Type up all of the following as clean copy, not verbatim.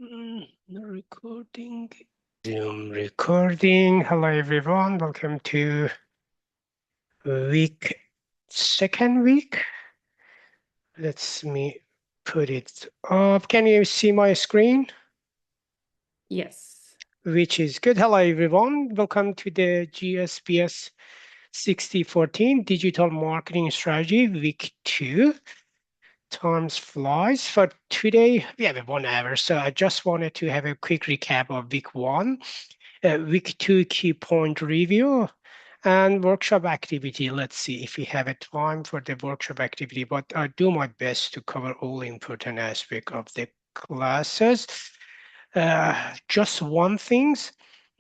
No recording. Zoom recording. Hello everyone. Welcome to second week. Let's me put it up. Can you see my screen? Yes. Which is good. Hello everyone. Welcome to the GSBS 6014 Digital Marketing Strategy Week 2. Times flies. For today, we have 1 hour, so I just wanted to have a quick recap of week 1, week 2 key point review, and workshop activity. Let's see if we have a time for the workshop activity, but I do my best to cover all important aspects of the classes. Just one thing,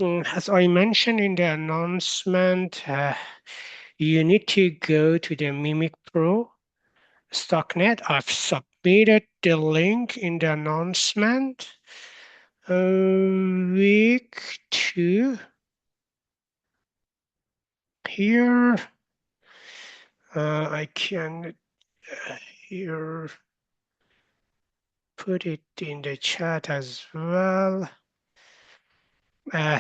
as I mentioned in the announcement, you need to go to the Mimic Pro Stocknet. I've submitted the link in the announcement. Week 2 here. I can here put it in the chat as well.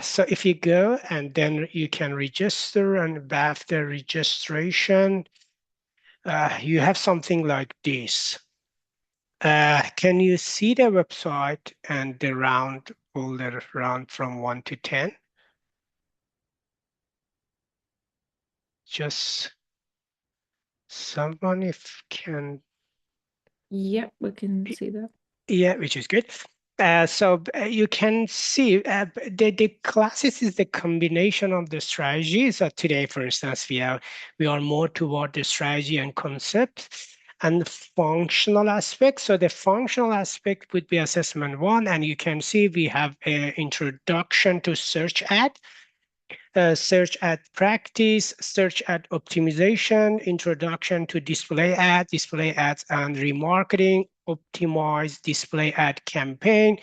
So if you go and then you can register, and after registration, you have something like this. Can you see the website and the round, all the round from 1 to 10? Just someone if can. Yeah, we can see that. Yeah, which is good. So you can see the classes is the combination of the strategies. So today, for instance, we are more toward the strategy and concept and functional aspects. So the functional aspect would be assessment 1, and you can see we have an introduction to search ad, search ad practice, search ad optimization, introduction to display ads and remarketing, optimize display ad campaign,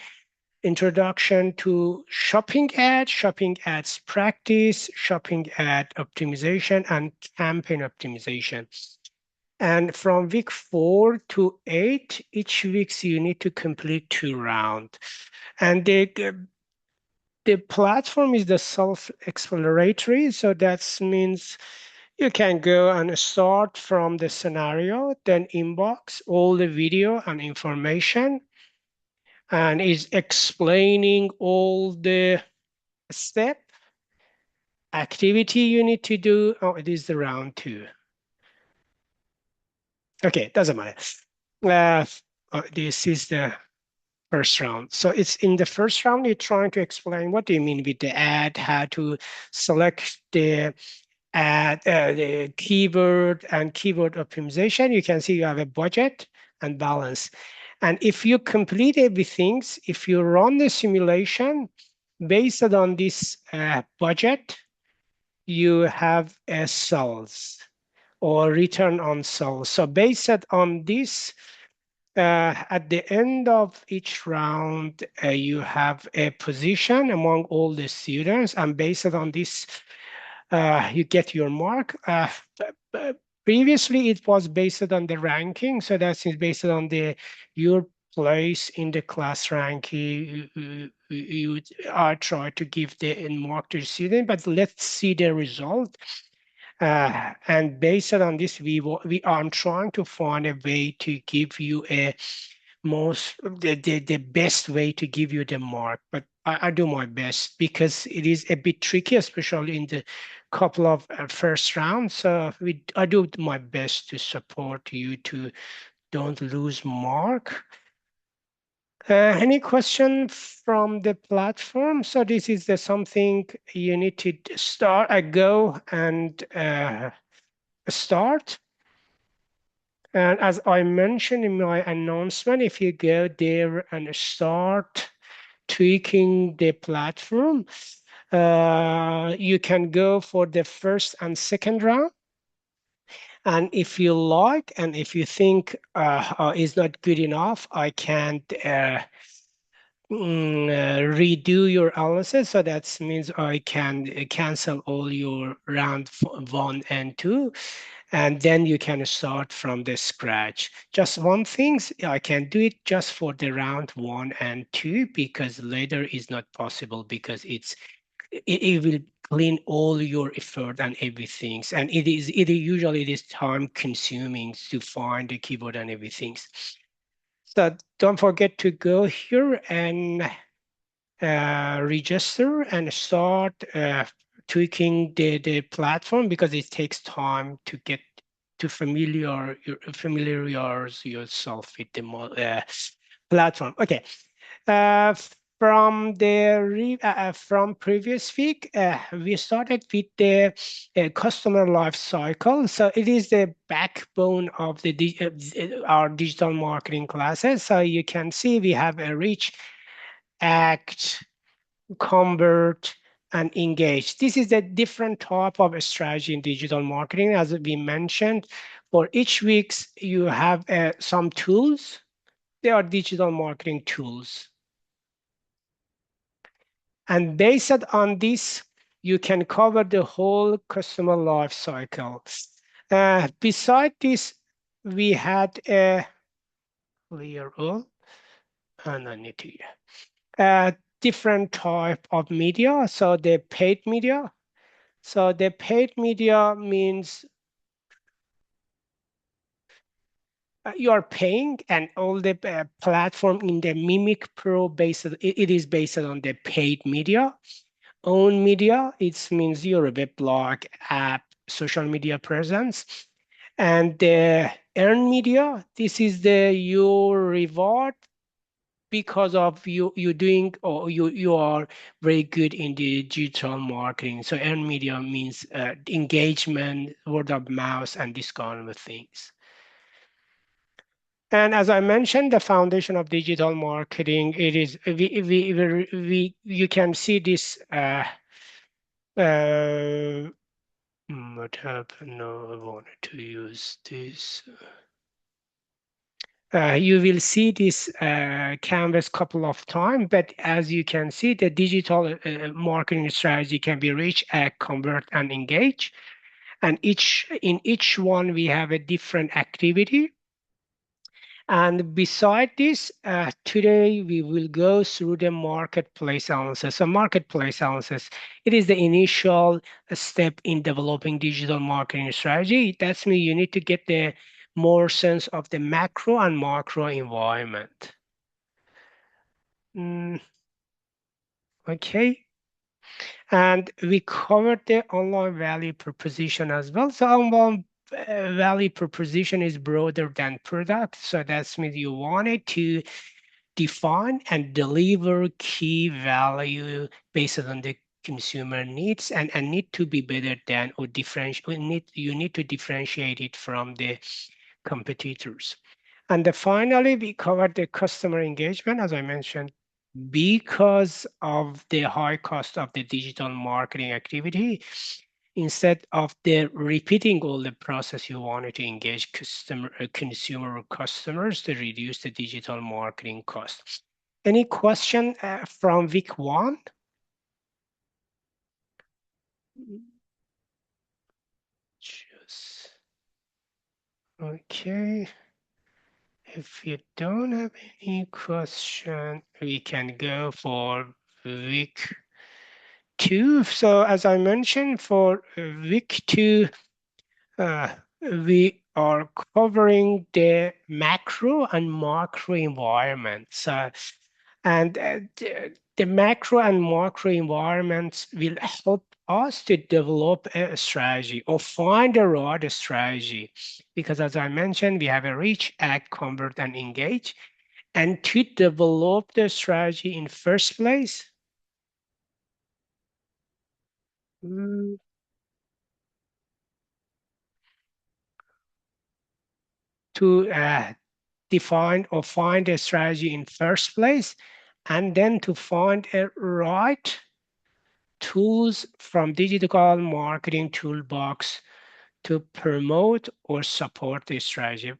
introduction to shopping ads practice, shopping ad optimization, and campaign optimization. And from week 4 to 8, each week you need to complete 2 rounds. And the platform is the self-exploratory, so that means you can go and start from the scenario, then inbox all the video and information, and is explaining all the step activity you need to do. Oh, it is the round 2. Okay, doesn't matter. This is the first round. So it's in the first round, you're trying to explain what do you mean with the ad, how to select the ad, the keyword and keyword optimization. You can see you have a budget and balance. And if you complete everything, if you run the simulation based on this budget, you have a sales or return on sales. So based on this, at the end of each round, you have a position among all the students, and based on this, you get your mark. Previously, it was based on the ranking, so that's based on your place in the class ranking. You are trying to give the mark to the student, but let's see the result. And based on this, we are trying to find a way to give you the best way to give you the mark. But I do my best because it is a bit tricky, especially in the couple of first rounds. So I do my best to support you to don't lose mark. Any question from the platform? So this is something you need to start. I go and start. And as I mentioned in my announcement, if you go there and start tweaking the platform, you can go for the first and second round. And if you like, and if you think is not good enough, I can't redo your analysis. So that means I can cancel all your round 1 and 2. and then you can start from the scratch. Just one thing, I can do it just for the round 1 and 2, because later is not possible, because it will clean all your effort and everything, and it is time consuming to find the keyboard and everything. So don't forget to go here and register and start tweaking the platform, because it takes time to get to familiarize yourself with the platform. Okay. Uh, from previous week, we started with the customer life cycle. So it is the backbone of our digital marketing classes. So you can see we have a reach, act, convert, and engage. This is the different type of strategy in digital marketing. As we mentioned, for each weeks you have some tools. They are digital marketing tools. And based on this, you can cover the whole customer life cycle. Beside this, we had a clear all, and I need to different type of media. So the paid media. So the paid media means you are paying, and all the platform in the Mimic Pro it is based on the paid media. Own media, it means your web blog, app, social media presence. And the earned media, this is the your reward because of you doing, or you are very good in the digital marketing. So earned media means engagement, word of mouth, and this kind of things. And as I mentioned, the foundation of digital marketing, it is you can see this uh, what happened? No, I wanted to use this. You will see this canvas couple of times, but as you can see, the digital marketing strategy can be reach, convert, and engage. And in each one, we have a different activity. And beside this, today we will go through the marketplace analysis. So marketplace analysis, it is the initial step in developing digital marketing strategy. That's mean you need to get the more sense of the macro and macro environment. Mm, okay. And we covered the online value proposition as well. So online value proposition is broader than product. So that means you wanted to define and deliver key value based on the consumer needs, and need to be better than or differentiate. You need to differentiate it from the competitors. And finally, we covered the customer engagement, as I mentioned, because of the high cost of the digital marketing activity. Instead of the repeating all the process, you wanted to engage consumer or customers to reduce the digital marketing costs. Any question from week 1? Just okay. If you don't have any question, we can go for week 2. So as I mentioned, for week 2, uh, we are covering the macro and macro environments. And the macro and macro environments will help us to develop a strategy or find a right strategy. Because as I mentioned, we have a reach, act, convert, and engage. And to develop the strategy in first place, mm, to define or find a strategy in first place, and then to find a right tools from digital marketing toolbox to promote or support the strategy.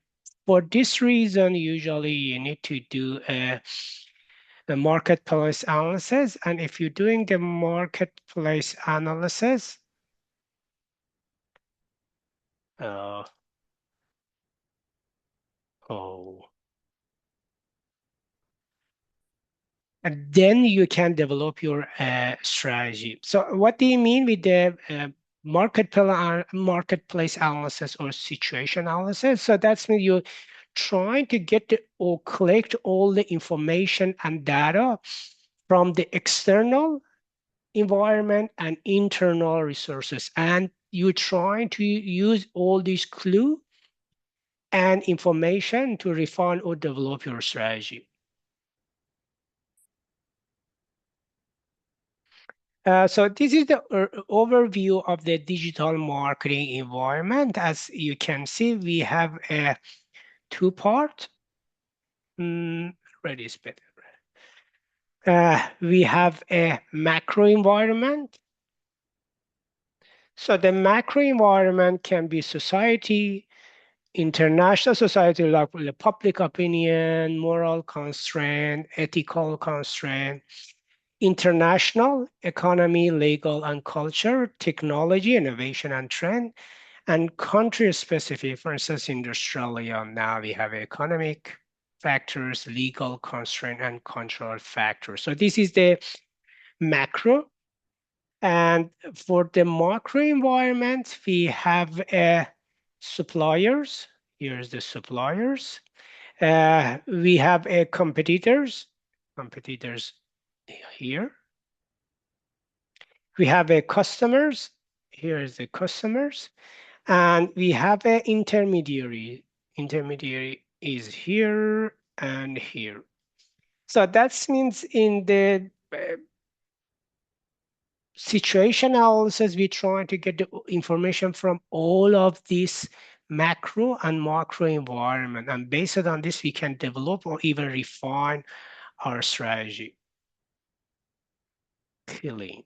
For this reason, usually you need to do a marketplace analysis. And if you're doing the marketplace analysis, Uh, oh. And then you can develop your strategy. So what do you mean with the marketplace analysis or situation analysis? So that's when you're trying to get or collect all the information and data from the external environment and internal resources. And you're trying to use all these clue and information to refine or develop your strategy. So this is the overview of the digital marketing environment. As you can see, we have a two-part. Red is better. We have a macro environment. So the macro environment can be society, international society, like the public opinion, moral constraint, ethical constraint, international economy, legal and culture, technology, innovation and trend, and country specific. For instance, in Australia, now we have economic factors, legal constraint, and control factors. So this is the macro. And for the macro environment, we have suppliers. Here's the suppliers. We have competitors here. We have a customers. Here is the customers. And we have an intermediary. Intermediary is here and here. So that means in the situation analysis, we're trying to get the information from all of these macro and macro environment. And based on this, we can develop or even refine our strategy. Killing.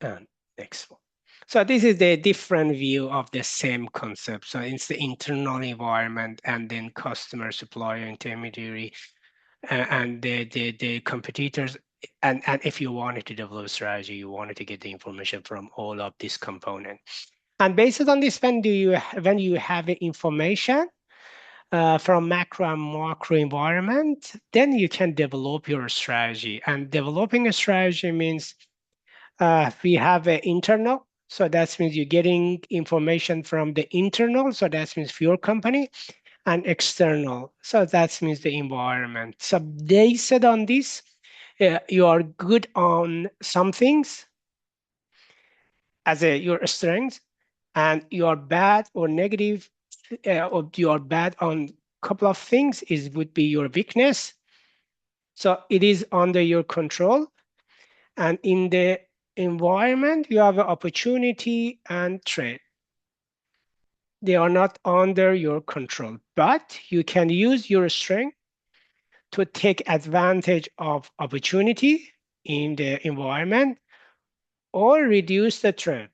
And next one. So this is the different view of the same concept. So it's the internal environment and then customer, supplier, intermediary, and the competitors. And if you wanted to develop a strategy, you wanted to get the information from all of these components. And based on this, when you have the information from macro and macro environment, then you can develop your strategy. And developing a strategy means we have an internal. So that means you're getting information from the internal. So that means for your company and external. So that means the environment. So they said on this, you are good on some things as your strength, and you are bad or negative, or you are bad on a couple of things is would be your weakness. So it is under your control. And in the environment, you have an opportunity and threat. They are not under your control, but you can use your strength to take advantage of opportunity in the environment or reduce the threat.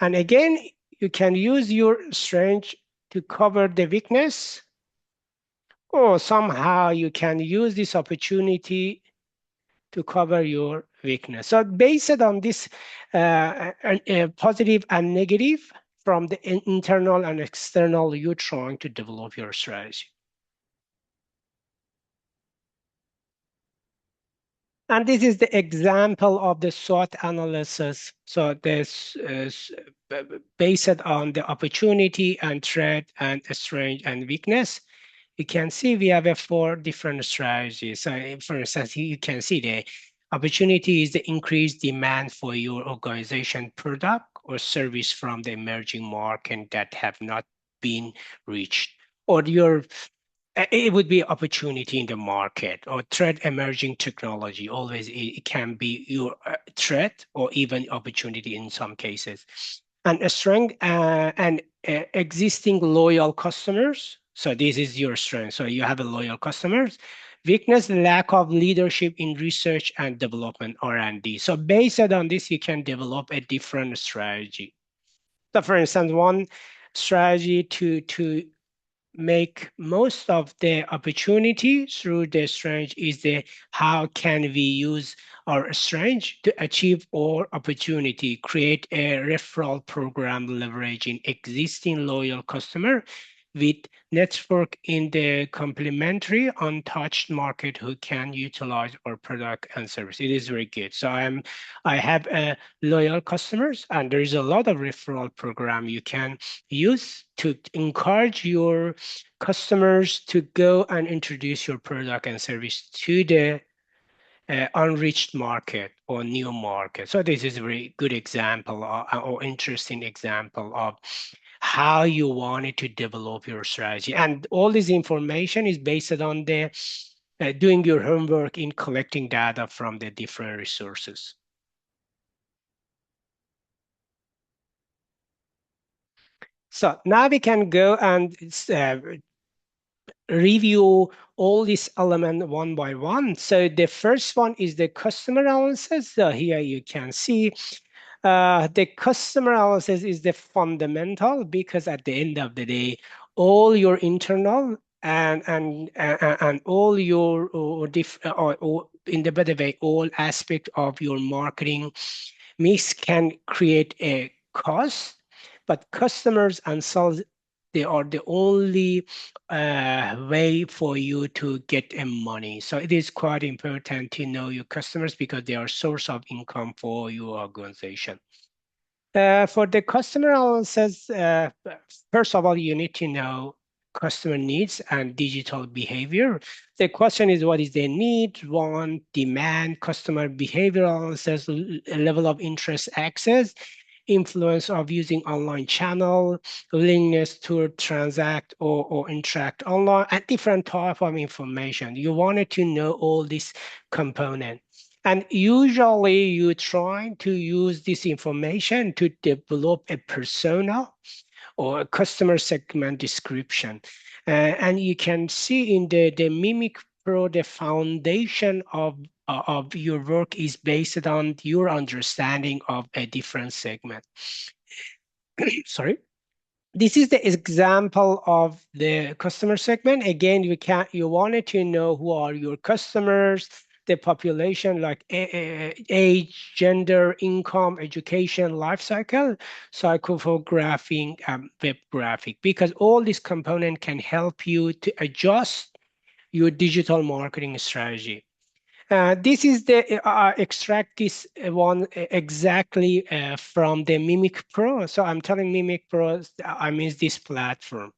And again, you can use your strength to cover the weakness, or somehow you can use this opportunity to cover your weakness. So based on this positive and negative from the internal and external, you're trying to develop your strategy. And this is the example of the SWOT analysis. So this is based on the opportunity and threat and strength and weakness. You can see we have 4 different strategies. So for instance, you can see the opportunity is the increased demand for your organization product or service from the emerging market that have not been reached. Or your it would be opportunity in the market or threat emerging technology. Always it can be your threat or even opportunity in some cases. And a strength and existing loyal customers. So this is your strength. So you have a loyal customers. Weakness, lack of leadership in research and development, R&D. So based on this, you can develop a different strategy. So for instance, one strategy to make most of the opportunity through the strategy is the how can we use our strategy to achieve our opportunity, create a referral program leveraging existing loyal customer with network in the complementary untouched market who can utilize our product and service. It is very good. So I have loyal customers, and there is a lot of referral program you can use to encourage your customers to go and introduce your product and service to the unreached market or new market. So this is a very good example or interesting example of how you wanted to develop your strategy. And all this information is based on the doing your homework in collecting data from the different resources. So now we can go and review all these elements one by one. So the first one is the customer analysis. So here you can see the customer analysis is the fundamental because at the end of the day, all your internal and all your or in the better way, all aspect of your marketing mix can create a cost, but customers and sales they are the only way for you to get money. So it is quite important to know your customers because they are source of income for your organization. For the customer analysis, first of all, you need to know customer needs and digital behavior. The question is, what is their need, want, demand, customer behavior analysis, level of interest, access, influence of using online channel, willingness to transact or interact online, and different type of information. You wanted to know all these components. And usually you try to use this information to develop a persona or a customer segment description. And you can see in the Mimic Pro, the foundation of your work is based on your understanding of a different segment. Sorry. This is the example of the customer segment. Again, you wanted to know who are your customers, the population, like age, gender, income, education, life cycle, psychographing, web graphic, because all these components can help you to adjust your digital marketing strategy. This is the extract this one exactly from the Mimic Pro. So I'm telling Mimic Pro, I mean this platform.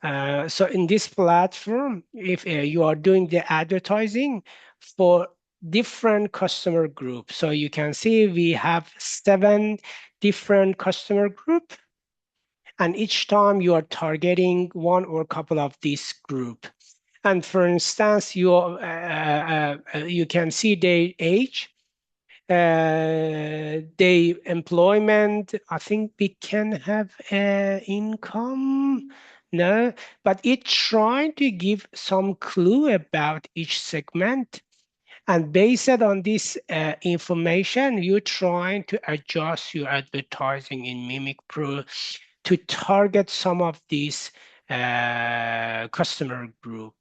So in this platform, if you are doing the advertising for different customer groups, so you can see we have 7 different customer group, and each time you are targeting one or a couple of these group. And for instance, you can see their age, the employment. I think we can have income. No, but it's trying to give some clue about each segment. And based on this information, you're trying to adjust your advertising in Mimic Pro to target some of these customer group.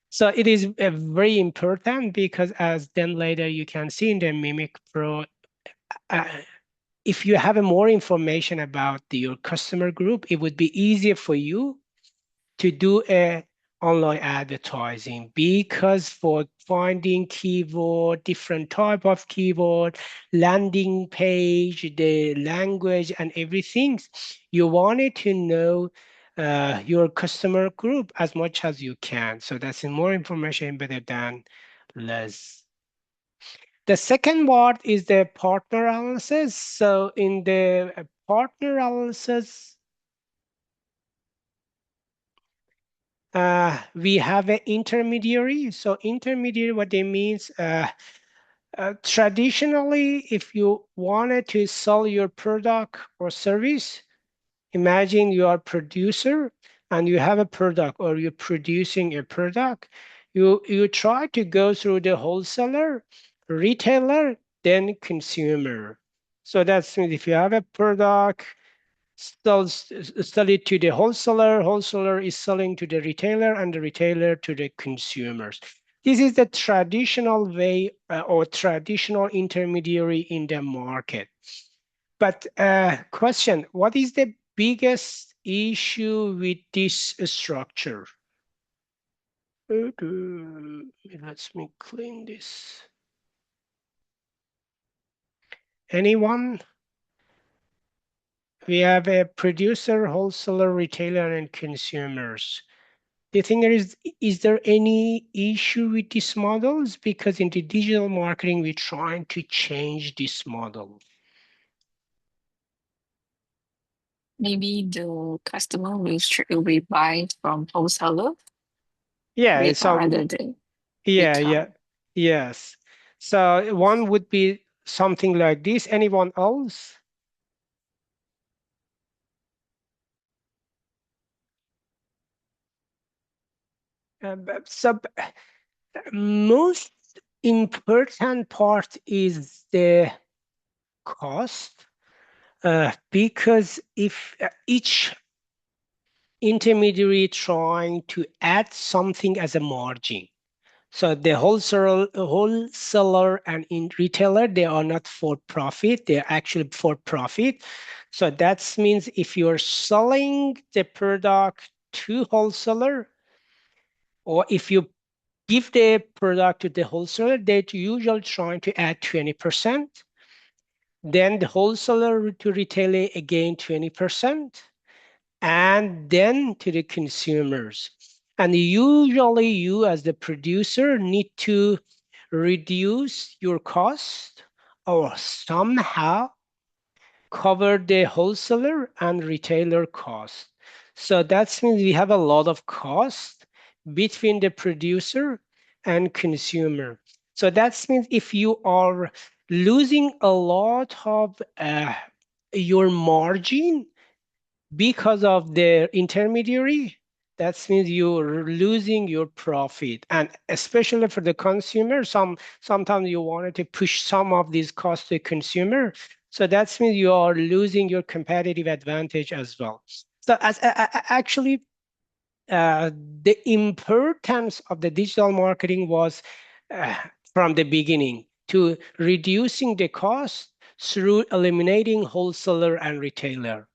So it is very important because as then later you can see in the Mimic Pro, uh, if you have more information about your customer group, it would be easier for you to do a online advertising because for finding keyword, different type of keyword, landing page, the language and everything, you wanted to know your customer group as much as you can. So that's more information better than less. The second part is the partner analysis. So in the partner analysis, we have an intermediary. So intermediary, what they means, traditionally, if you wanted to sell your product or service, imagine you are a producer and you have a product or you're producing a product, you try to go through the wholesaler, retailer, then consumer. So that's if you have a product, sell it to the wholesaler, wholesaler is selling to the retailer, and the retailer to the consumers. This is the traditional way or traditional intermediary in the market. But question, what is the biggest issue with this structure? Let me clean this. Anyone? We have a producer, wholesaler, retailer, and consumers. Do you think is there any issue with these models? Because in the digital marketing, we're trying to change this model. Maybe the customer will buy from wholesaler Yeah, later so rather than yeah, yeah, become. yes. So one would be something like this. Anyone else? Most important part is the cost, because if each intermediary trying to add something as a margin. So the wholesaler and in retailer, they are not for profit, they're actually for profit. So that means if you're selling the product to wholesaler, or if you give the product to the wholesaler, they're usually trying to add 20%. Then the wholesaler to retailer again 20%, and then to the consumers. And usually you as the producer need to reduce your cost or somehow cover the wholesaler and retailer cost. So that means we have a lot of cost between the producer and consumer. So that means if you are losing a lot of your margin because of the intermediary, that means you're losing your profit. And especially for the consumer, sometimes you wanted to push some of these costs to consumer. So that means you are losing your competitive advantage as well. So actually, uh, the importance of the digital marketing was uh, from the beginning to reducing the cost through eliminating wholesaler and retailer.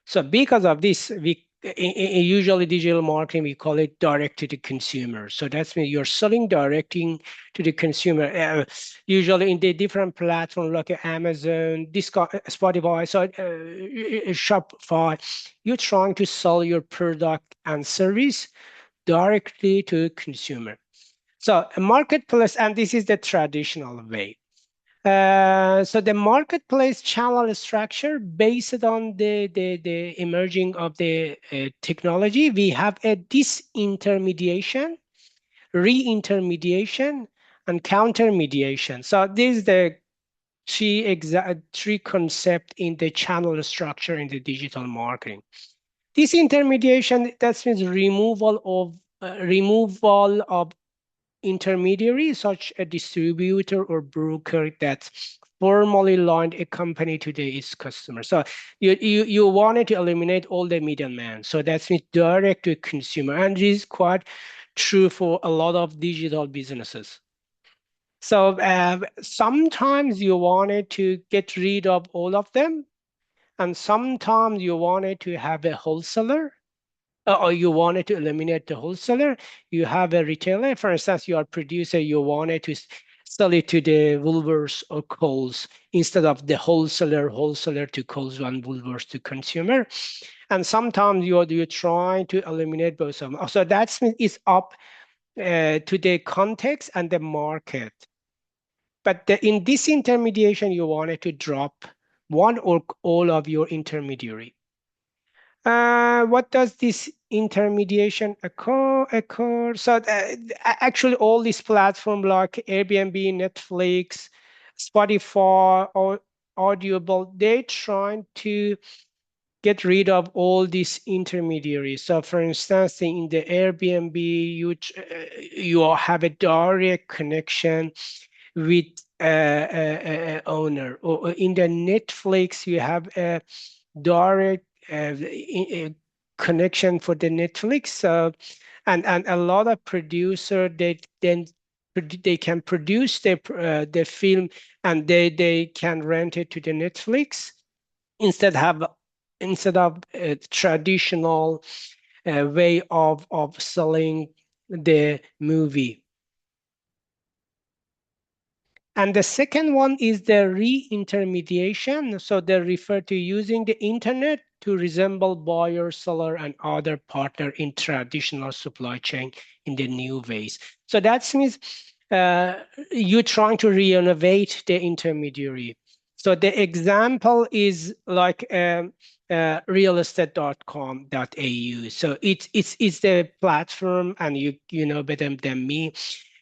So because of this, we usually digital marketing we call it direct to the consumer. So that's when you're selling directing to the consumer. Usually in the different platforms like Amazon, Spotify, so Shopify, you're trying to sell your product and service directly to consumer. So a marketplace, and this is the traditional way. So the marketplace channel structure based on the emerging of the technology, we have a disintermediation, reintermediation, and countermediation. So this is the three concept in the channel structure in the digital marketing. Disintermediation, that means removal of intermediary, such a distributor or broker that formally loaned a company to its customer. So you wanted to eliminate all the middlemen. So that's means direct to consumer. And this is quite true for a lot of digital businesses. So sometimes you wanted to get rid of all of them, and sometimes you wanted to have a wholesaler, or you wanted to eliminate the wholesaler. You have a retailer, for instance, you are a producer, you wanted to sell it to the Woolworths or Coles instead of the wholesaler to Coles and Woolworths to consumer. And sometimes you're trying to eliminate both of them. So that's is up to the context and the market. But in this intermediation, you wanted to drop one or all of your intermediary. What does this intermediation occur? So actually, all these platforms like Airbnb, Netflix, Spotify, or Audible, they're trying to get rid of all these intermediaries. So, for instance, in the Airbnb, you have a direct connection with owner, or in the Netflix, you have a direct connection for the Netflix. So, and a lot of producer they then they can produce their film, and they can rent it to the Netflix instead have instead of a traditional way of selling the movie. And the second one is the re-intermediation. So they refer to using the internet to resemble buyer, seller, and other partner in traditional supply chain in the new ways. So that means you're trying to re-innovate the intermediary. So the example is like realestate.com.au. So it's the platform, and you know better than me,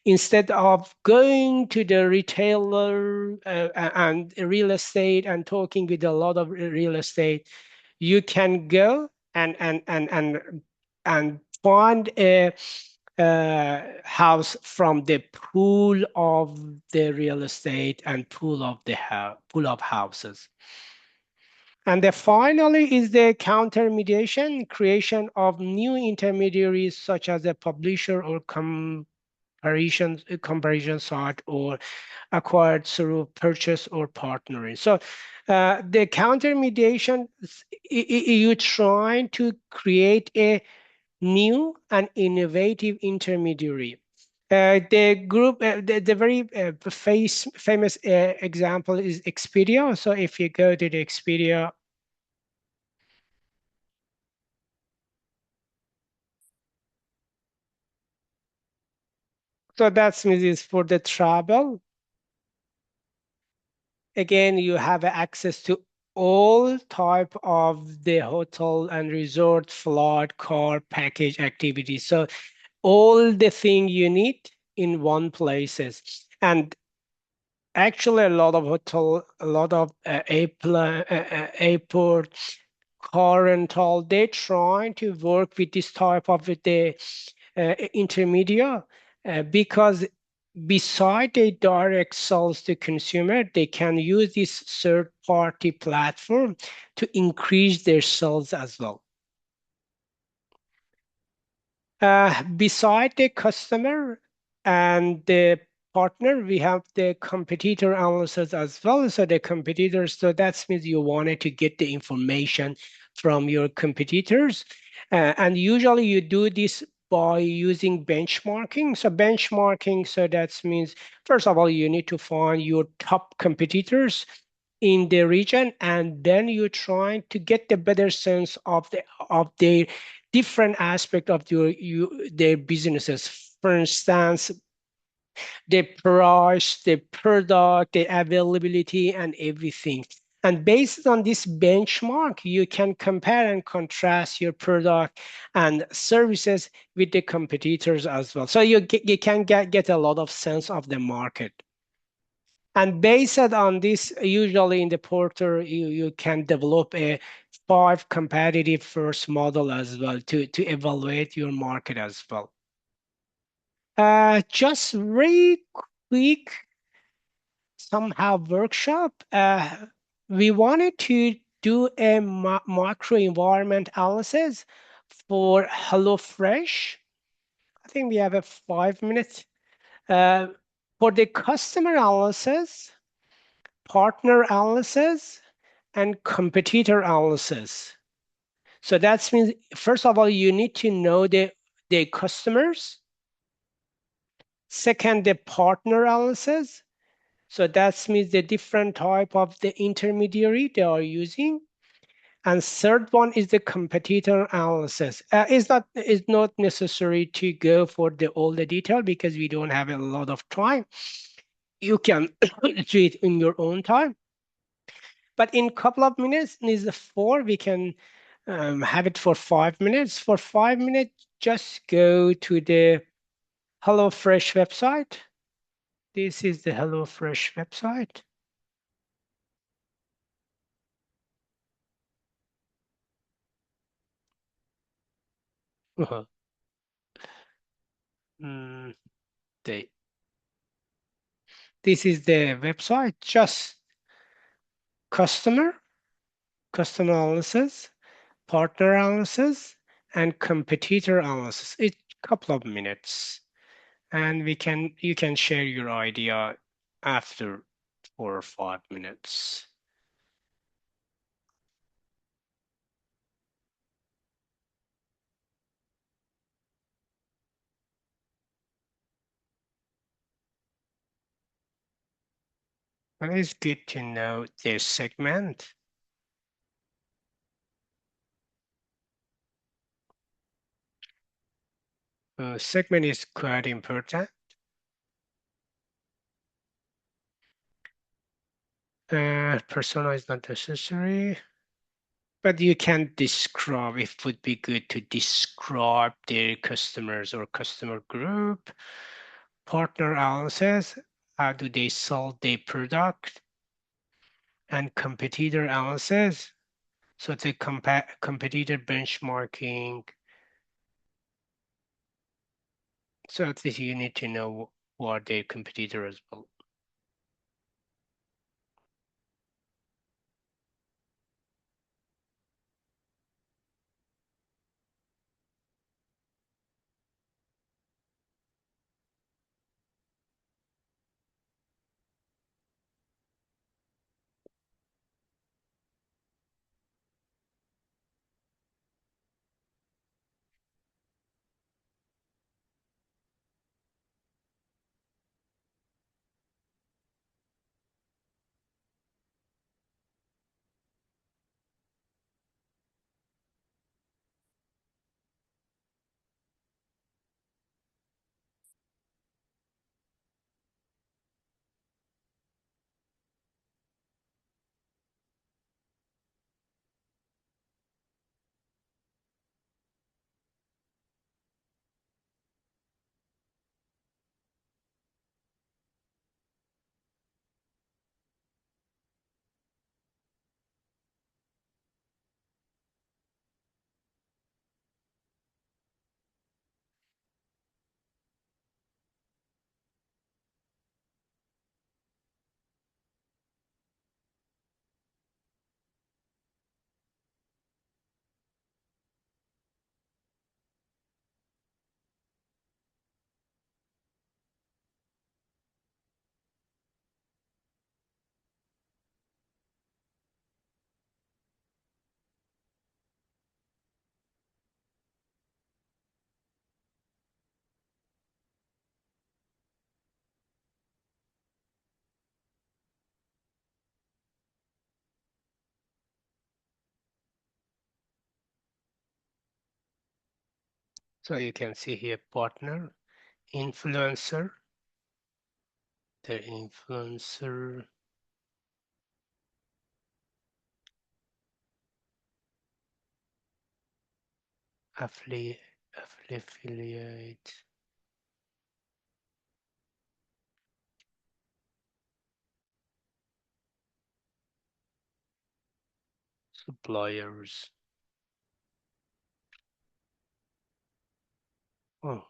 instead of going to the retailer and real estate and talking with a lot of real estate, you can go and find a house from the pool of the real estate and pool of houses. And the finally is the counter mediation, creation of new intermediaries such as a publisher or comparison site, or acquired through purchase or partnering. So the counter mediation, you're trying to create a new and innovative intermediary. The group, the very famous example is Expedia. So if you go to the Expedia, so that's means is for the travel. Again, you have access to all type of the hotel and resort, flight, car, package activities. So all the thing you need in one places. And actually, a lot of hotel, a lot of airport, car rental, they trying to work with this type of the intermediate because beside the direct sales to consumer, they can use this third party platform to increase their sales as well. Beside the customer and the partner, we have the competitor analysis as well. So the competitors, so that means you wanted to get the information from your competitors. And usually you do this by using benchmarking. So benchmarking, so that means, first of all, you need to find your top competitors in the region, and then you're trying to get the better sense of their different aspect of their businesses. For instance, the price, the product, the availability, and everything. And based on this benchmark, you can compare and contrast your product and services with the competitors as well. So you can get a lot of sense of the market. And based on this, usually in the portal, you can develop a 5 competitive first model as well to evaluate your market as well. Just very quick, somehow workshop. We wanted to do a macro environment analysis for HelloFresh. I think we have a 5 minutes. Uh, for the customer analysis, partner analysis, and competitor analysis. So that means, first of all, you need to know the customers. Second, the partner analysis. So that means the different type of the intermediary they are using. And third one is the competitor analysis. It's not necessary to go for all the detail because we don't have a lot of time. You can do it in your own time. But in a couple of minutes, is the four, we can have it for 5 minutes. For 5 minutes, just go to the HelloFresh website. This is the HelloFresh website. Uh-huh. Mm, the, this is the website, just customer, customer analysis, partner analysis, and competitor analysis. It's a couple of minutes, and you can share your idea after 4 or 5 minutes. Well, it's good to know this segment. Segment is quite important. Persona is not necessary, but you can describe. It would be good to describe their customers or customer group. Partner analysis, how do they sell their product? And competitor analysis, so the competitor benchmarking. So at least you need to know who are their competitor as well. So you can see here partner, influencer, the influencer, affiliate, affiliate, suppliers. Oh,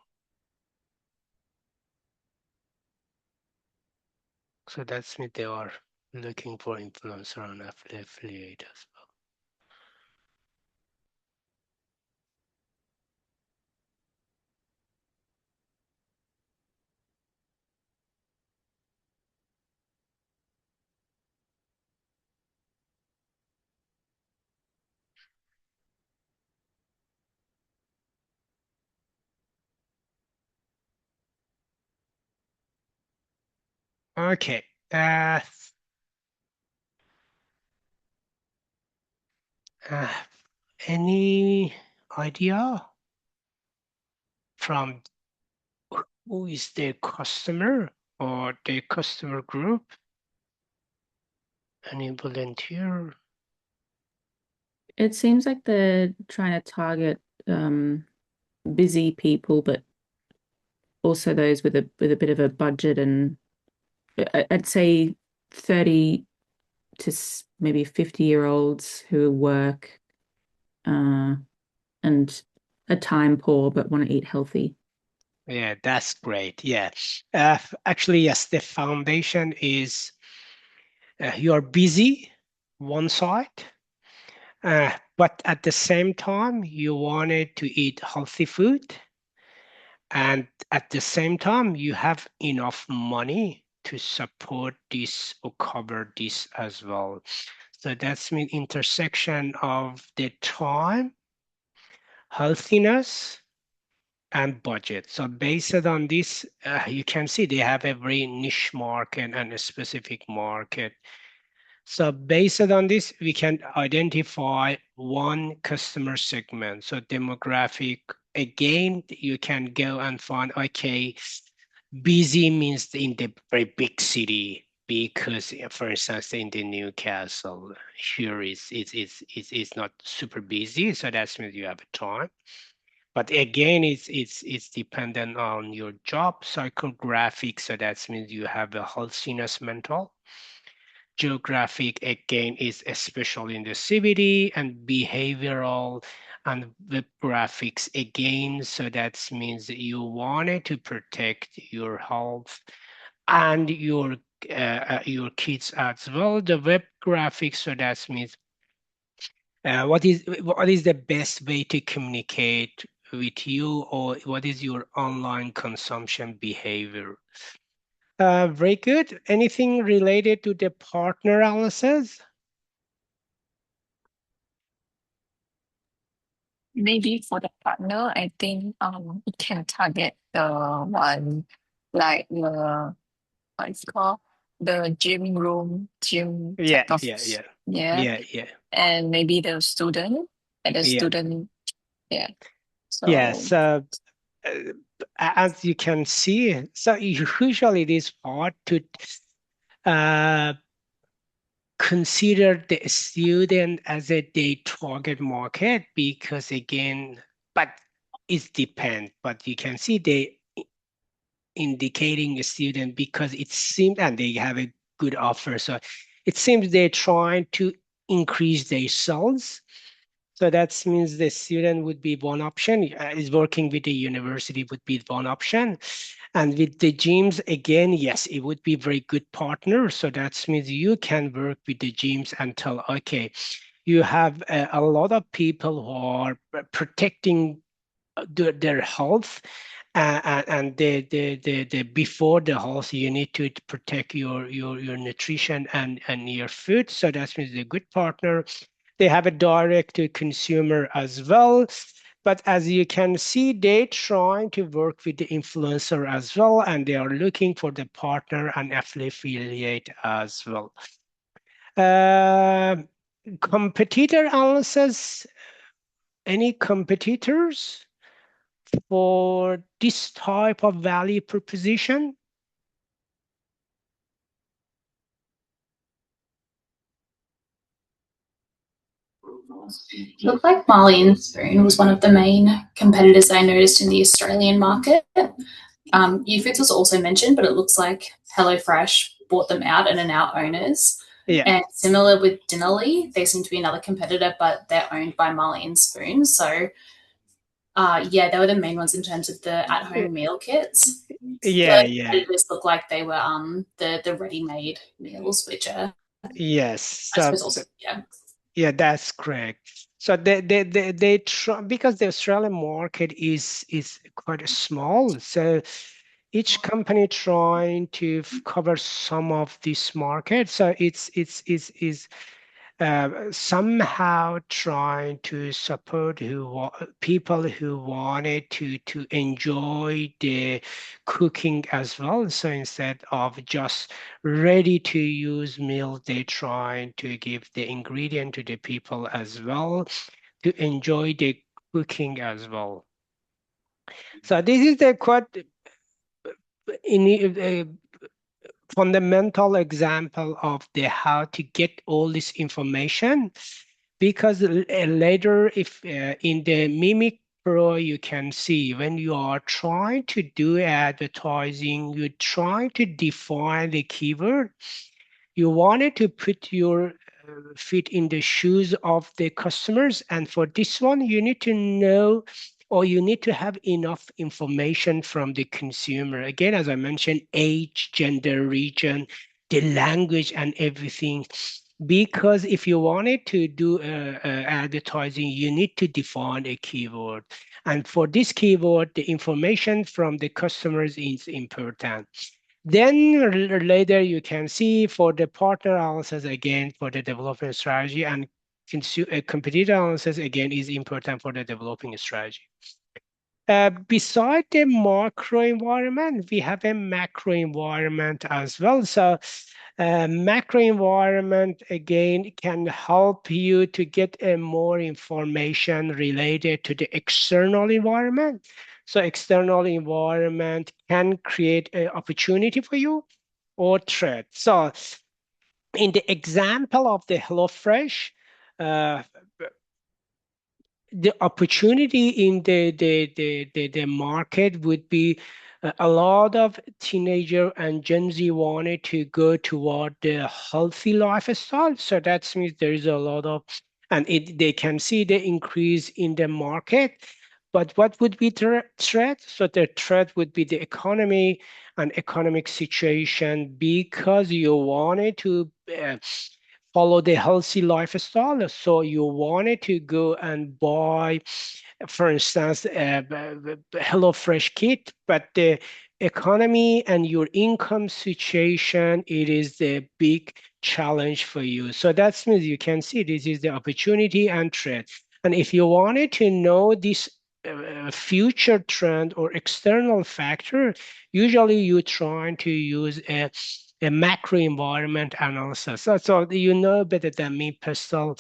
so that's me. They are looking for influencer and affiliate as well. Okay. Uh, any idea from who is their customer or their customer group? Any volunteer? It seems like they're trying to target um, busy people, but also those with a bit of a budget, and I'd say 30 to maybe 50-year-olds who work uh, and are time poor but want to eat healthy. Yeah, that's great. Yeah. Actually, yes, the foundation is you are busy, one side, But at the same time, you wanted to eat healthy food, and at the same time, you have enough money to support this or cover this as well. So that's the intersection of the time, healthiness, and budget. So based on this, you can see they have a very niche market and a specific market. So based on this, we can identify one customer segment. So demographic, again, you can go and find, okay, busy means in the very big city, because for instance, in the Newcastle, here is not super busy. So that means you have a time. But again, it's dependent on your job. Psychographic, so that means you have a healthiness mental. Geographic, again, is especially in the CBD, and behavioral and web graphics, again, so that means you wanted to protect your health and your kids as well. The web graphics, so that means what is the best way to communicate with you, or what is your online consumption behavior? Very good. Anything related to the partner analysis? Maybe for the partner, I think it can target the one like the what is called the gym Yeah, type of yeah, yeah, yeah, yeah, yeah, and maybe the student and the yeah. student yeah. Yes. So Uh, as you can see, so usually it is hard to uh, consider the student as a day target market, because again, but it depends. But you can see they indicating a student because it seems, and they have a good offer. So it seems they're trying to increase their sales. So that means the student would be one option. Is working with the university would be one option. And with the gyms, again, yes, it would be very good partner. So that means you can work with the gyms and tell, okay, you have a lot of people who are protecting their health, and the before the health, you need to protect your nutrition and your food. So that means a good partner. They have a direct to consumer as well. But as you can see, they trying to work with the influencer as well, and they are looking for the partner and affiliate as well. Uh, Competitor analysis. Any competitors for this type of value proposition? Looked like Marley and Spoon was one of the main competitors I noticed in the Australian market. Ufoods was also mentioned, but it looks like HelloFresh bought them out and are now owners. Yeah. And similar with Dinnerly, they seem to be another competitor, but they're owned by Marley and Spoon. So, yeah, they were the main ones in terms of the at-home meal kits. The Yeah, other yeah. competitors look like they were the ready-made meals, which are Yes. I So suppose also yeah. yeah, that's correct. So they try, because the Australian market is quite small. So each company trying to cover some of this market. So it's somehow trying to support people who wanted to enjoy the cooking as well. So instead of just ready to use meal, they trying to give the ingredient to the people as well to enjoy the cooking as well. So this is the quite in, fundamental example of the how to get all this information, because later, if in the Mimic Pro, you can see when you are trying to do advertising, you try to define the keyword. You wanted to put your feet in the shoes of the customers, and for this one, you need to know, or you need to have enough information from the consumer. Again, as I mentioned, age, gender, region, the language, and everything. because if you wanted to do advertising, you need to define a keyword. And for this keyword, the information from the customers is important. Then later you can see for the partner analysis again for the development strategy, and competitor analysis again is important for the developing strategy. Beside the macro environment, we have a macro environment as well. So macro environment again can help you to get more information related to the external environment. So external environment can create an opportunity for you or threat. So in the example of the HelloFresh, uh, the opportunity in the market would be a lot of teenager and Gen Z wanted to go toward the healthy lifestyle. So that means there is a lot of, and they can see the increase in the market. But what would be the threat? So the threat would be the economy and economic situation because you wanted to follow the healthy lifestyle. So you wanted to go and buy, for instance, a HelloFresh kit, but the economy and your income situation, it is the big challenge for you. So that means you can see this is the opportunity and threat. And if you wanted to know this future trend or external factor, usually you're trying to use a macro environment analysis. So you know better than me, Pastel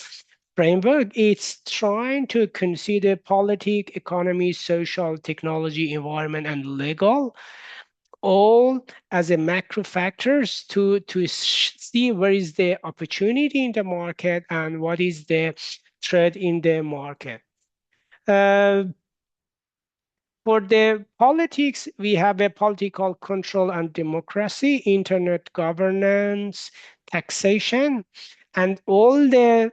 framework. It's trying to consider politics, economy, social, technology, environment, and legal, all as a macro factors to see where is the opportunity in the market and what is the threat in the market. Uh, for the politics, we have a political control and democracy, internet governance, taxation, and all the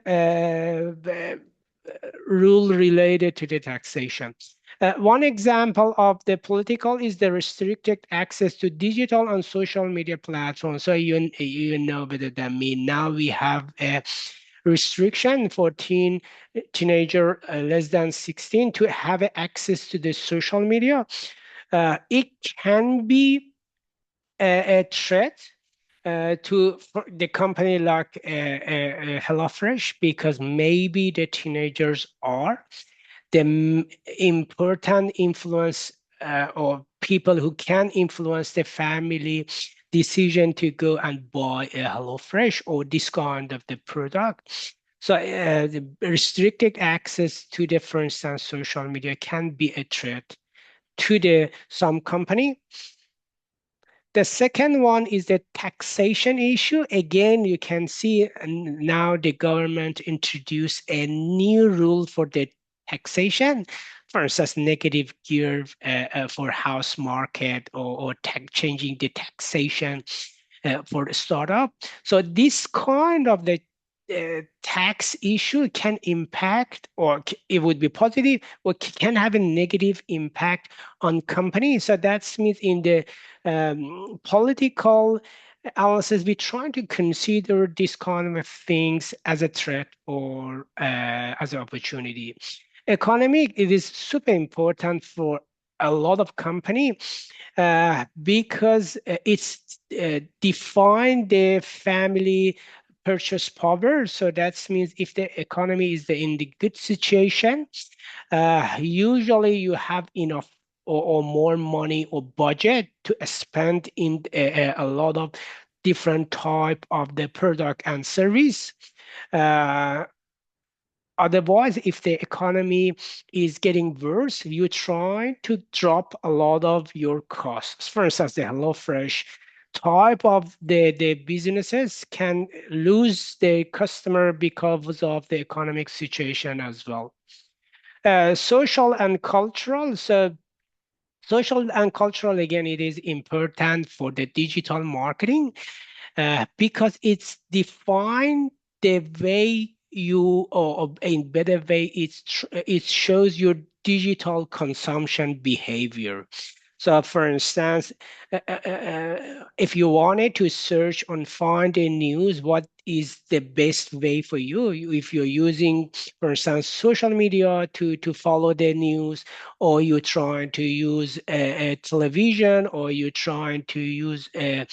rule related to the taxation. One example of the political is the restricted access to digital and social media platforms. So you know better than me. Now we have a restriction for teenager less than 16 to have access to the social media. It can be a threat to for the company like HelloFresh because maybe the teenagers are the important influence or people who can influence the family decision to go and buy a HelloFresh or this kind of the product. So the restricted access to the, for instance, social media can be a threat to the some company. The second one is the taxation issue. Again, you can see now the government introduced a new rule for the taxation. For instance, negative gear for house market or changing the taxation for the startup. So this kind of the tax issue can impact, or it would be positive, or can have a negative impact on companies. So that means in the political analysis, we're trying to consider this kind of things as a threat or as an opportunity. Economic, it is super important for a lot of company because it's define the family purchase power. So that means if the economy is in the good situation, usually you have enough or more money or budget to spend in a lot of different type of the product and service. Uh, Otherwise, if the economy is getting worse, you try to drop a lot of your costs. For instance, the HelloFresh type of the businesses can lose the customer because of the economic situation as well. Social and cultural. So social and cultural, again, it is important for the digital marketing because it's defined the way you, or in better way, it shows your digital consumption behavior. So for instance, if you wanted to search and find the news, what is the best way for you. If you're using, for instance, social media to follow the news, or you're trying to use a television, or you're trying to use a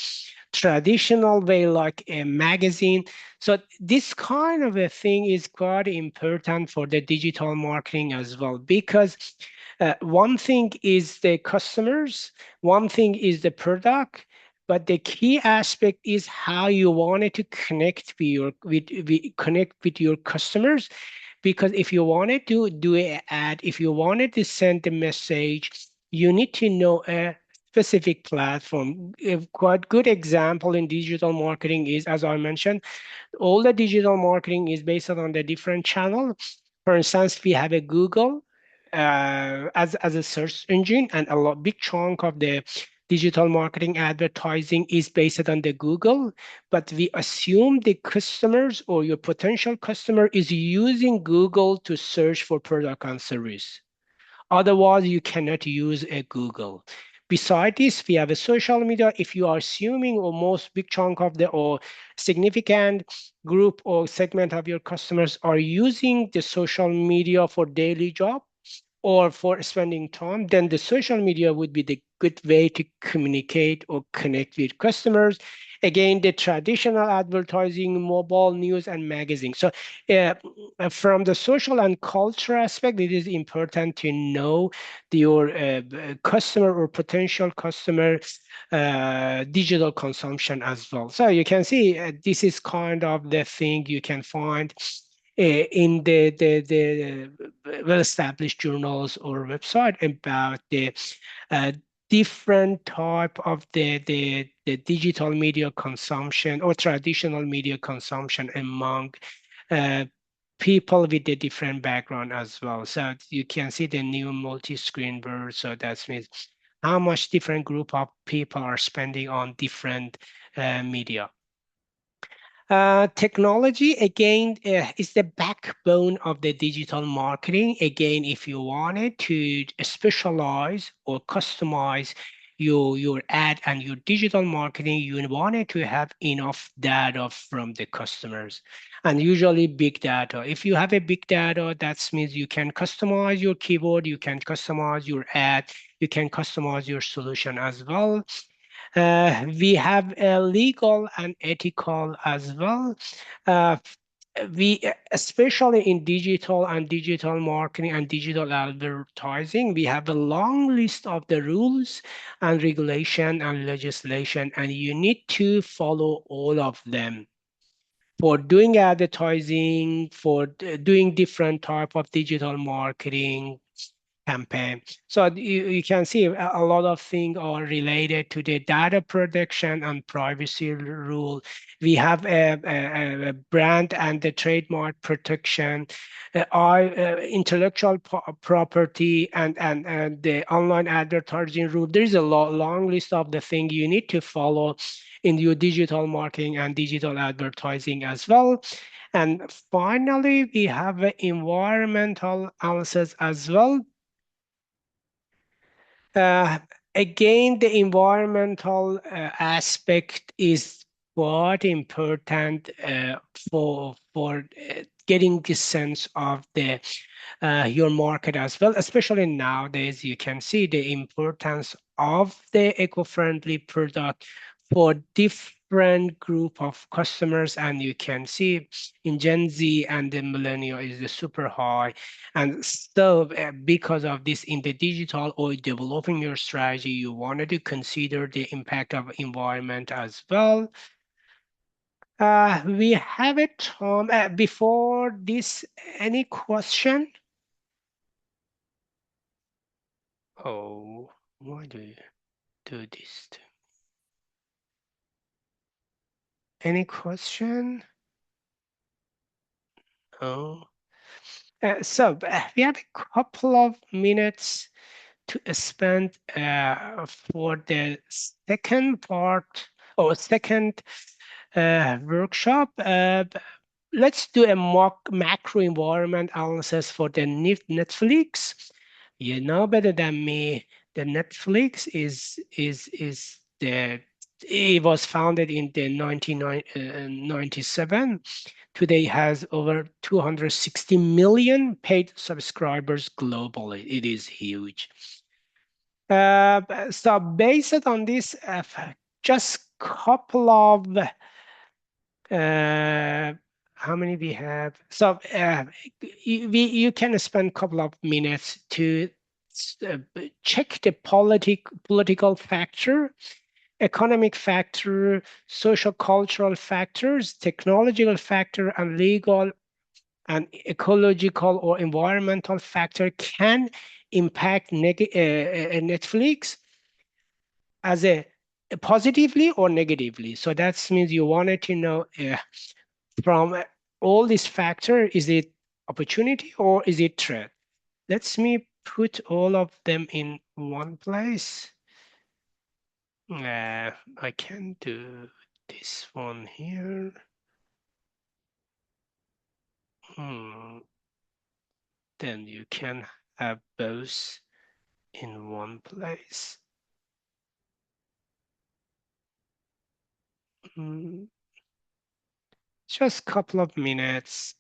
traditional way like a magazine. So this kind of a thing is quite important for the digital marketing as well, because one thing is the customers, one thing is the product, but the key aspect is how you wanted to connect connect with your customers. Because if you wanted to do an ad, if you wanted to send a message, you need to know a specific platform. A quite good example in digital marketing is, as I mentioned, all the digital marketing is based on the different channel. For instance, we have a Google as a search engine, and a lot big chunk of the digital marketing advertising is based on the Google. But we assume the customers or your potential customer is using Google to search for product and service. Otherwise, you cannot use a Google. Beside this, we have a social media. If you are assuming or most big chunk of the or significant group or segment of your customers are using the social media for daily job or for spending time, then the social media would be the good way to communicate or connect with customers. Again, the traditional advertising, mobile news, and magazine. So, uh, from the social and culture aspect, it is important to know your customer or potential customer digital consumption as well. So you can see this is kind of the thing you can find in the well-established journals or website about the uh, different type of the digital media consumption or traditional media consumption among uh, people with a different background as well. So you can see the new multi-screen bird. So that means how much different group of people are spending on different media. Technology, again, is the backbone of the digital marketing. Again, if you wanted to specialize or customize your ad and your digital marketing, you wanted to have enough data from the customers, and usually big data. If you have a big data, that means you can customize your keyword, you can customize your ad, you can customize your solution as well. We have legal and ethical as well. Uh, we, especially in digital and digital marketing and digital advertising, we have a long list of the rules and regulation and legislation, and you need to follow all of them for doing advertising, for doing different type of digital marketing campaign. So you can see a lot of things are related to the data protection and privacy rule. We have a brand and the trademark protection, intellectual property, and the online advertising rule. There's a long list of the things you need to follow in your digital marketing and digital advertising as well. And finally, we have environmental analysis as well. Uh, Again, the environmental aspect is quite important for getting the sense of the your market as well. Especially nowadays, you can see the importance of the eco-friendly product for different group of customers, and you can see in Gen Z and the millennial is the super high. And so because of this, in the digital or developing your strategy, you wanted to consider the impact of environment as well. We have it, Tom. Before this, any question? Oh, why do you do this? Any question? No. So we have a couple of minutes to spend for the second part or second workshop. Let's do a macro environment analysis for the Netflix. You know better than me. The Netflix is the It was founded in the 1997. Today has over 260 million paid subscribers globally. It is huge. So based on this, just couple of how many we have? So you can spend a couple of minutes to check the political factor, economic factor, social cultural factors, technological factor, and legal and ecological or environmental factor can impact Netflix as a positively or negatively. So that means you wanted to know from all these factors, is it opportunity or is it threat? Let me put all of them in one place. I can do this one here. Then you can have both in one place. Just a couple of minutes.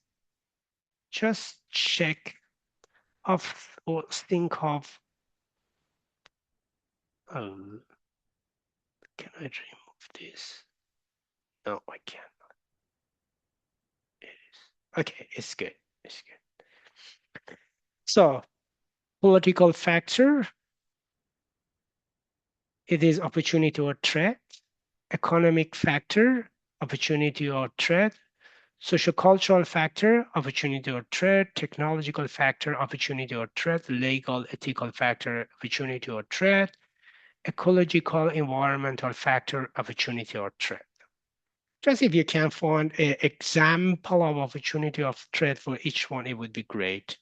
Just check of or think of, oh, can I remove this? No, I can't. It is. Okay, it's good. It's good. So, political factor, it is opportunity or threat. Economic factor, opportunity or threat. Social cultural factor, opportunity or threat. Technological factor, opportunity or threat. Legal ethical factor, opportunity or threat. Ecological environmental factor, opportunity or threat. Just if you can find an example of opportunity of threat for each one, it would be great.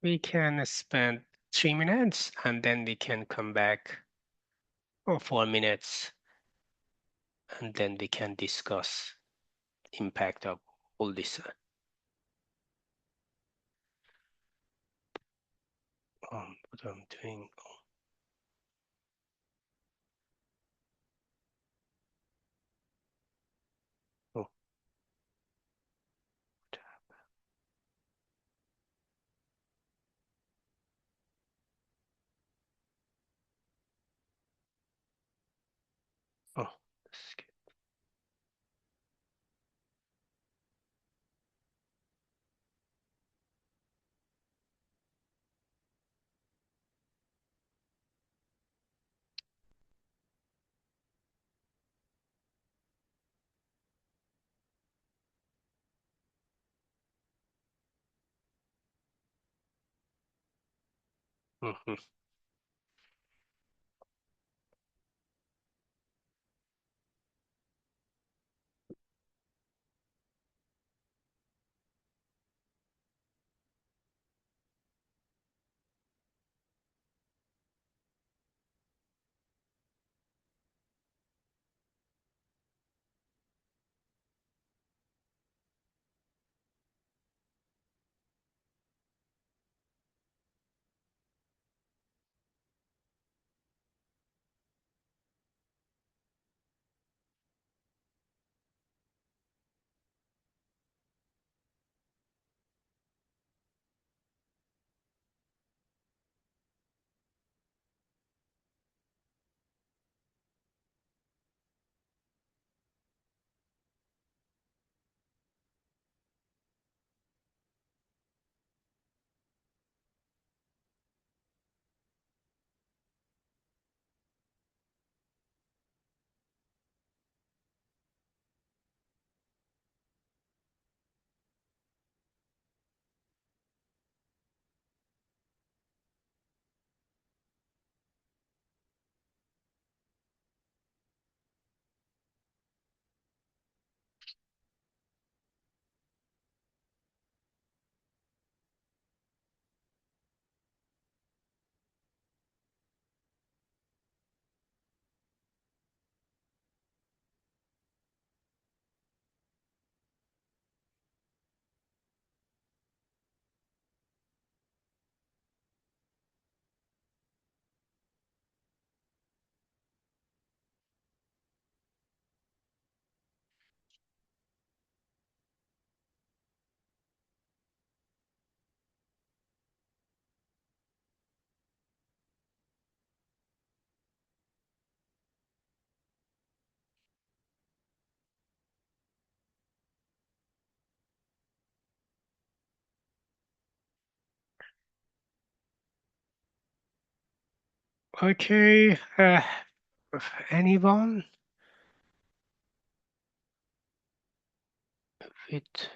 We can spend 3 minutes and then we can come back, or 4 minutes, and then we can discuss impact of all this. What I'm doing. Oh, oh, that's good. Mhm. Okay. Anyone? It,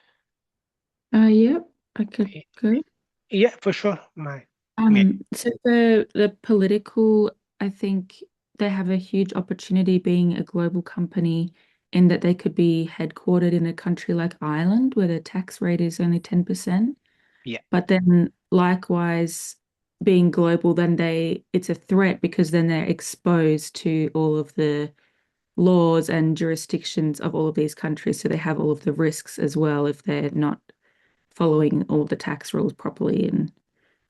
Yep, I could go. yeah, for sure. Me. So the political, I think they have a huge opportunity being a global company in that they could be headquartered in a country like Ireland, where the tax rate is only 10%. Yeah. But then likewise, being global, then it's a threat because then they're exposed to all of the laws and jurisdictions of all of these countries. So they have all of the risks as well if they're not following all of the tax rules properly and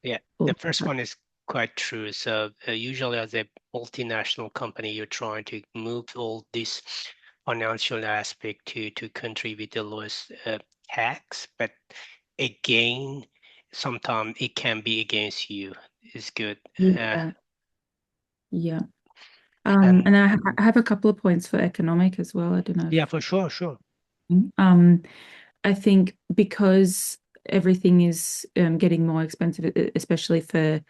Yeah, all the of first that. one is quite true. So usually, as a multinational company, you're trying to move all this financial aspect to country with the lowest tax. But again, sometimes it can be against you. It's good. Uh, Yeah. Yeah. and And I have a couple of points for economic as well. I don't know yeah, if for sure, sure. um I think because everything is getting more expensive, especially for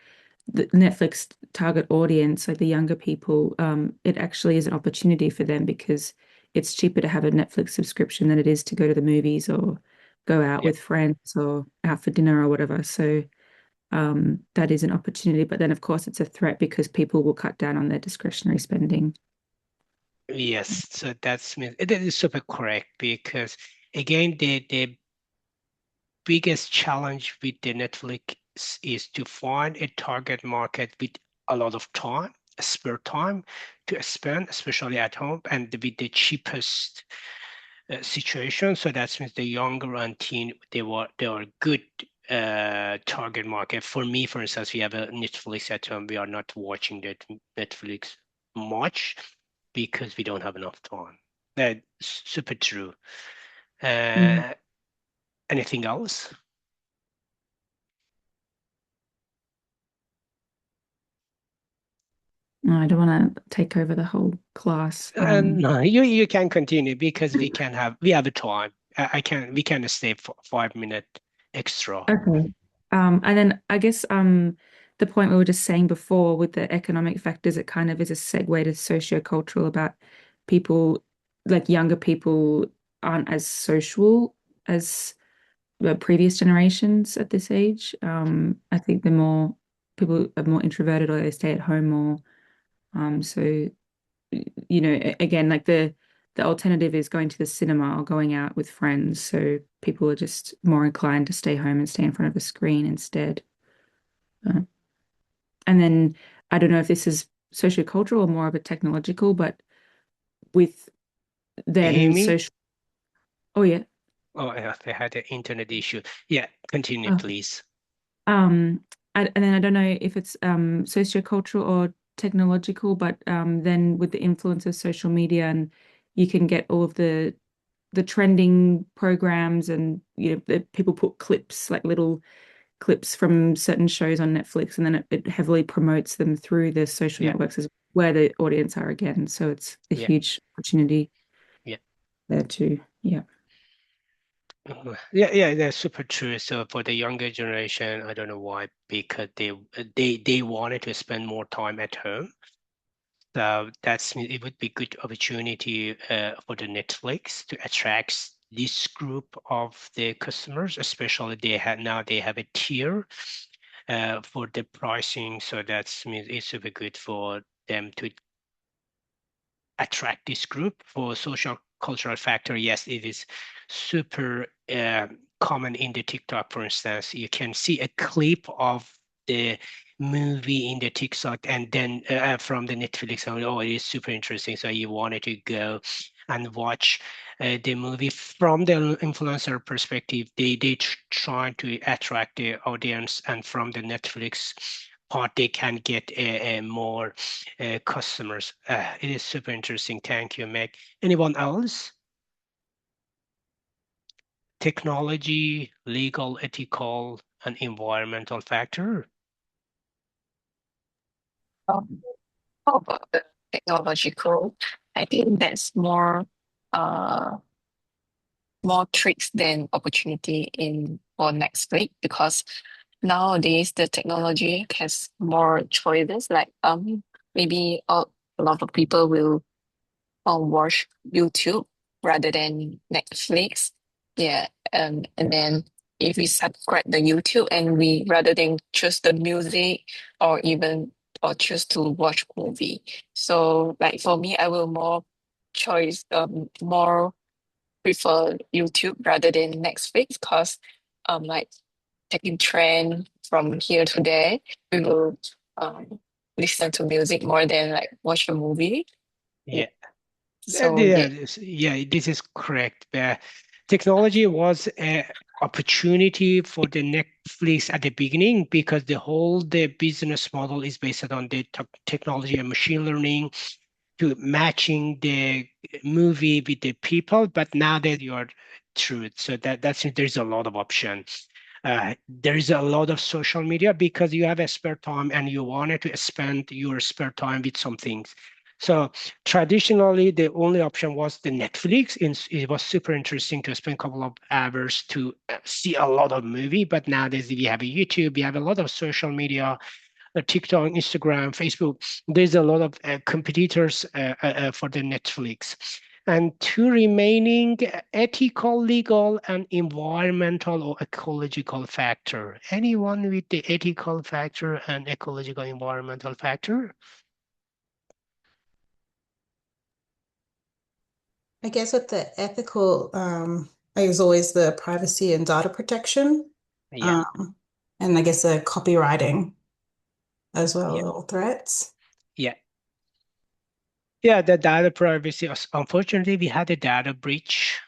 the Netflix target audience, like the younger people, it actually is an opportunity for them because it's cheaper to have a Netflix subscription than it is to go to the movies or go out Yeah. with friends or out for dinner or whatever. So that is an opportunity. But then, of course, it's a threat because people will cut down on their discretionary spending. Yes, so that is super correct because again, the biggest challenge with the Netflix is to find a target market with a lot of time, spare time to spend, especially at home, and with the cheapest situation. So that means the younger and teen, they are good target market. For me, for instance, we have a Netflix at home. We are not watching that Netflix much because we don't have enough time. That's super true. Yeah. Uh, Anything else? No, I don't want to take over the whole class. No, you can continue because we have a time. I can we can stay for 5 minutes extra. Okay. And then I guess the point we were just saying before with the economic factors, it kind of is a segue to sociocultural about people like younger people aren't as social as the previous generations at this age. I think they're more people are more introverted or they stay at home more. So again, like the alternative is going to the cinema or going out with friends. So people are just more inclined to stay home and stay in front of a screen instead. Uh, and then I don't know if this is sociocultural or more of a technological, but with then Amy? social. Oh yeah. Oh, they had an internet issue. Yeah, continue, Oh. please. Um, and then I don't know if it's sociocultural or technological, but then with the influence of social media and you can get all of the trending programs and people put clips like little clips from certain shows on Netflix and then it heavily promotes them through the social Yeah, networks as where the audience are again. So it's a yeah, huge opportunity yeah. there too. Yeah. Yeah, that's super true. So for the younger generation, I don't know why, because they wanted to spend more time at home. So it would be good opportunity for the Netflix to attract this group of the customers, especially they have a tier for the pricing. So that's means it's super good for them to attract this group. For social cultural factor, yes, it is super common in the TikTok, for instance. You can see a clip of the movie in the TikTok and then from the Netflix, and oh, it is super interesting. So you wanted to go and watch the movie from the influencer perspective. They try to attract the audience, and from the Netflix part, they can get a more customers. It is super interesting. Thank you, Meg. Anyone else? Technology, legal, ethical, and environmental factor. Um, how about the technological? I think that's uh more tricks than opportunity in for Netflix because nowadays the technology has more choices like maybe a lot of people will watch YouTube rather than Netflix. Yeah. And then if we subscribe the YouTube and we rather than choose the music or even or choose to watch movie. So like for me, I will more prefer YouTube rather than Netflix because like taking trend from here to there, we will listen to music more than like watch a movie. Yeah. So Yeah, yeah. this is correct. Technology was an opportunity for the Netflix at the beginning because the business model is based on the technology and machine learning to matching the movie with the people. But now that you are through it, so that's there's a lot of options. There's a lot of social media because you have a spare time and you wanted to spend your spare time with some things. So traditionally, the only option was the Netflix. It was super interesting to spend a couple of hours to see a lot of movie. But nowadays, we have a YouTube, we have a lot of social media, TikTok, Instagram, Facebook. There's a lot of competitors for the Netflix. And two remaining ethical, legal, and environmental or ecological factor. Anyone with the ethical factor and ecological environmental factor? I guess with the ethical, is always the privacy and data Yeah. protection, and I guess the copywriting as well, Yeah. or threats. Yeah. Yeah, the data privacy. Unfortunately, we had a data breach.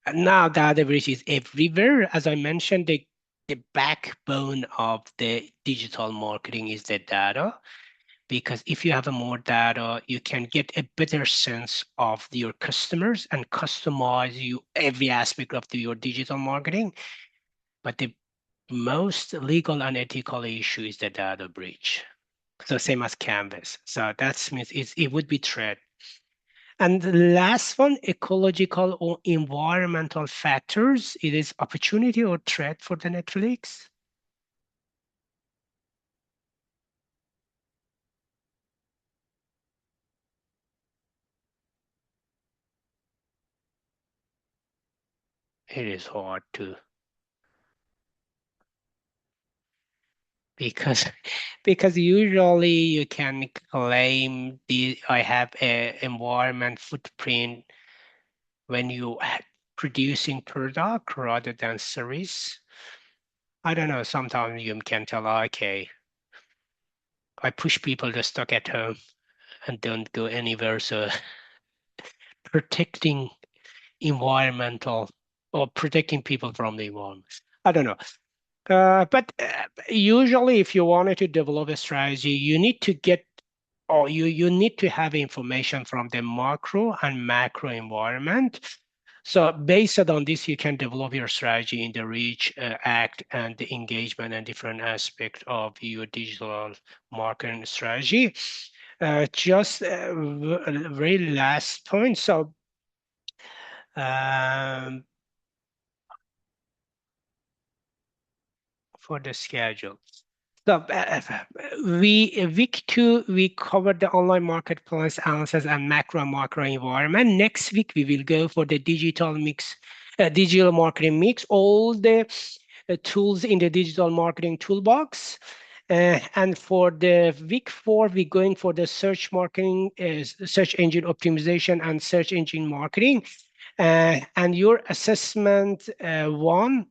And now data breach is everywhere. As I mentioned, the backbone of the digital marketing is the data. Because if you have more data, you can get a better sense of your customers and customize you every aspect of your digital marketing. But the most legal and ethical issue is the data breach. So same as Canvas. So that means it would be threat. And the last one, ecological or environmental factors. It is opportunity or threat for the Netflix. It is hard to because because usually you can claim I have a environment footprint when you producing product rather than service. I don't know. Sometimes you can tell, okay, I push people to stuck at home and don't go anywhere. So protecting environmental or protecting people from the environment. I don't know. But usually, if you wanted to develop a strategy, you need to get or you need to have information from the macro and macro environment. So based on this, you can develop your strategy in the reach, act, and the engagement and different aspects of your digital marketing strategy. Just very last point. So um, for the schedule. So week 2, we covered the online marketplace analysis and macro environment. Next week, we will go for the digital marketing mix, all the tools in the digital marketing toolbox. And for the week 4, we're going for the search marketing, search engine optimization and search engine marketing. And your assessment 1,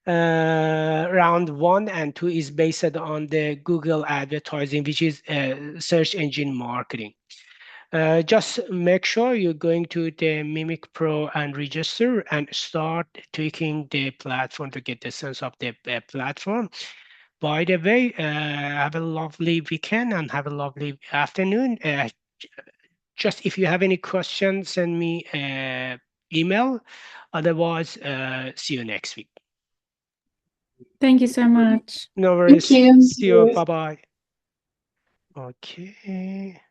round 1 and 2 is based on the Google advertising, which is search engine marketing. Just make sure you're going to the Mimic Pro and register and start tweaking the platform to get the sense of the platform. By the way, have a lovely weekend and have a lovely afternoon. Just if you have any questions, send me an email. Otherwise, see you next week. Thank you so much. No Thank worries. you. See you. Bye-bye. Okay.